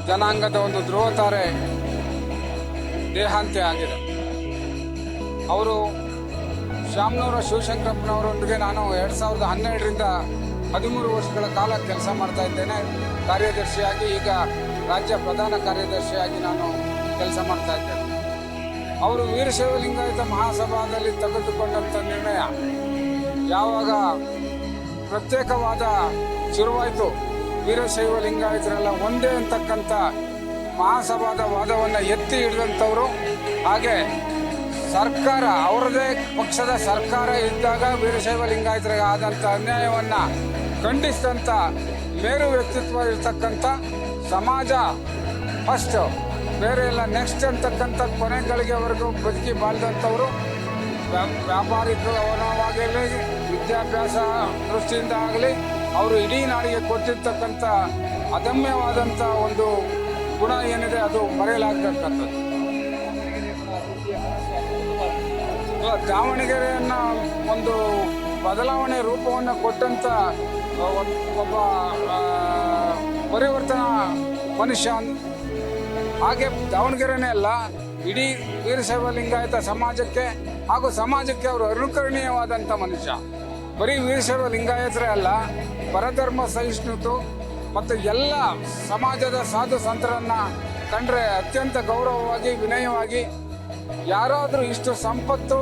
ಜನಾಂಗದ ಒಂದು ಧ್ರುವತಾರೆ ದೇಹಾಂತ್ಯ ಆಗಿದೆ. ಅವರು ಶಾಮನೂರ ಶಿವಶಂಕರಪ್ಪನವರೊಂದಿಗೆ ನಾನು 2012ರಿಂದ 13 ವರ್ಷಗಳ ಕಾಲ ಕೆಲಸ ಮಾಡ್ತಾ ಇದ್ದೇನೆ. ಕಾರ್ಯದರ್ಶಿಯಾಗಿ, ಈಗ ರಾಜ್ಯ ಪ್ರಧಾನ ಕಾರ್ಯದರ್ಶಿಯಾಗಿ ನಾನು ಕೆಲಸ ಮಾಡ್ತಾ ಇದ್ದೇನೆ. ಅವರು ವೀರಶೈವ ಲಿಂಗಾಯತ ಮಹಾಸಭಾದಲ್ಲಿ ತೆಗೆದುಕೊಂಡಂಥ ನಿರ್ಣಯ ಯಾವಾಗ ಪ್ರತ್ಯೇಕವಾದ ಶುರುವಾಯಿತು, ವೀರಶೈವ ಲಿಂಗಾಯತರೆಲ್ಲ ಒಂದೇ ಅಂತಕ್ಕಂಥ ಮಹಾಸಭಾದ ವಾದವನ್ನು ಎತ್ತಿ ಹಿಡಿದಂಥವರು. ಹಾಗೆ ಸರ್ಕಾರ, ಅವರದೇ ಪಕ್ಷದ ಸರ್ಕಾರ ಇದ್ದಾಗ ವೀರಶೈವ ಲಿಂಗಾಯತರಿಗೆ ಆದಂಥ ಅನ್ಯಾಯವನ್ನು ಖಂಡಿಸಿದಂಥ ಮೇರು ವ್ಯಕ್ತಿತ್ವ ಇರ್ತಕ್ಕಂಥ, ಸಮಾಜ ಫಸ್ಟ್ ಬೇರೆ ಎಲ್ಲ ನೆಕ್ಸ್ಟ್ ಅಂತಕ್ಕಂಥ ಕೊನೆಗಳಿಗೆವರೆಗೂ ಬದುಕಿ ಬಾಳ್ದಂಥವರು. ವ್ಯಾಪಾರಿಕವಾಗಲಿ, ವಿದ್ಯಾಭ್ಯಾಸ ದೃಷ್ಟಿಯಿಂದ ಆಗಲಿ ಅವರು ಇಡೀ ನಾಡಿಗೆ ಕೊಟ್ಟಿರ್ತಕ್ಕಂಥ ಅದಮ್ಯವಾದಂಥ ಒಂದು ಗುಣ ಏನಿದೆ ಅದು ಮರೆಯಲಾಗತಕ್ಕಂಥದ್ದು. ದಾವಣಗೆರೆಯನ್ನು ಒಂದು ಬದಲಾವಣೆ ರೂಪವನ್ನು ಕೊಟ್ಟಂಥ ಒಬ್ಬ ಪರಿವರ್ತನಾ ಮನುಷ್ಯ. ಹಾಗೆ ದಾವಣಗೆರೆನೇ ಅಲ್ಲ, ಇಡೀ ವೀರಶೈವ ಲಿಂಗಾಯತ ಸಮಾಜಕ್ಕೆ ಹಾಗೂ ಸಮಾಜಕ್ಕೆ ಅವರು ಅನುಕರಣೀಯವಾದಂಥ ಮನುಷ್ಯ. ಬರೀ ವೀರಶೈವ ಲಿಂಗಾಯತರೇ ಅಲ್ಲ, ಪರಧರ್ಮ ಸಹಿಷ್ಣುತೆ ಮತ್ತು ಎಲ್ಲ ಸಮಾಜದ ಸಾಧು ಸಂತರನ್ನು ಕಂಡ್ರೆ ಅತ್ಯಂತ ಗೌರವವಾಗಿ, ವಿನಯವಾಗಿ, ಯಾರಾದರೂ ಇಷ್ಟು ಸಂಪತ್ತು,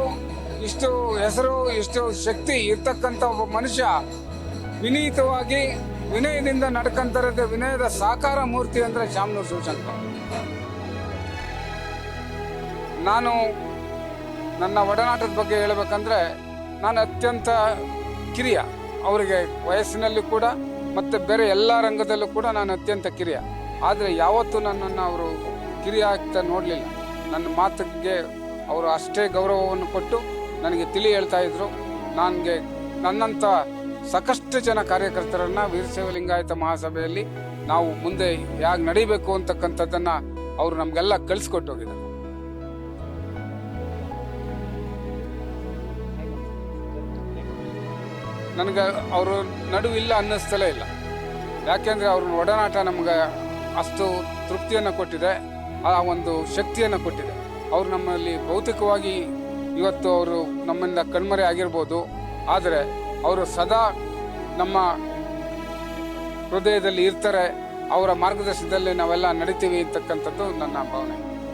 ಇಷ್ಟು ಹೆಸರು, ಇಷ್ಟು ಶಕ್ತಿ ಇರ್ತಕ್ಕಂಥ ಒಬ್ಬ ಮನುಷ್ಯ ವಿನೀತವಾಗಿ ವಿನಯದಿಂದ ನಡ್ಕೊಂತಾರೆ. ವಿನಯದ ಸಾಕಾರ ಮೂರ್ತಿ ಅಂದರೆ ಶಾಮನೂರು ಶಿವಶಂಕರ. ನಾನು ನನ್ನ ಒಡನಾಟದ ಬಗ್ಗೆ ಹೇಳಬೇಕಂದ್ರೆ, ನಾನು ಅತ್ಯಂತ ಕಿರಿಯ, ಅವರಿಗೆ ವಯಸ್ಸಿನಲ್ಲಿ ಕೂಡ ಮತ್ತು ಬೇರೆ ಎಲ್ಲ ರಂಗದಲ್ಲೂ ಕೂಡ ನಾನು ಅತ್ಯಂತ ಕಿರಿಯ. ಆದರೆ ಯಾವತ್ತೂ ನನ್ನನ್ನು ಅವರು ಕಿರಿಯ ಆಗ್ತಾ ನೋಡಲಿಲ್ಲ. ನನ್ನ ಮಾತಿಗೆ ಅವರು ಅಷ್ಟೇ ಗೌರವವನ್ನು ಕೊಟ್ಟು ನನಗೆ ತಿಳಿ ಹೇಳ್ತಾ ಇದ್ರು. ನನಗೆ ನನ್ನಂಥ ಸಾಕಷ್ಟು ಜನ ಕಾರ್ಯಕರ್ತರನ್ನು ವೀರಶೈವ ಲಿಂಗಾಯತ ಮಹಾಸಭೆಯಲ್ಲಿ ನಾವು ಮುಂದೆ ಹೇಗೆ ನಡಿಬೇಕು ಅಂತಕ್ಕಂಥದ್ದನ್ನು ಅವರು ನಮಗೆಲ್ಲ ಕಳಿಸ್ಕೊಟ್ಟೋಗಿದ್ದಾರೆ. ನನಗೆ ಅವರು ನಡುವಿಲ್ಲ ಅನ್ನಿಸ್ತಲೇ ಇಲ್ಲ. ಯಾಕೆಂದರೆ ಅವ್ರ ಒಡನಾಟ ನಮಗೆ ಅಷ್ಟು ತೃಪ್ತಿಯನ್ನು ಕೊಟ್ಟಿದೆ, ಆ ಒಂದು ಶಕ್ತಿಯನ್ನು ಕೊಟ್ಟಿದೆ. ಅವರು ನಮ್ಮಲ್ಲಿ ಭೌತಿಕವಾಗಿ ಇವತ್ತು ಅವರು ನಮ್ಮಿಂದ ಕಣ್ಮರೆ ಆಗಿರ್ಬೋದು, ಆದರೆ ಅವರು ಸದಾ ನಮ್ಮ ಹೃದಯದಲ್ಲಿ ಇರ್ತಾರೆ. ಅವರ ಮಾರ್ಗದರ್ಶನದಲ್ಲಿ ನಾವೆಲ್ಲ ನಡಿತೀವಿ ಅಂತಕ್ಕಂಥದ್ದು ನನ್ನ ಭಾವನೆ.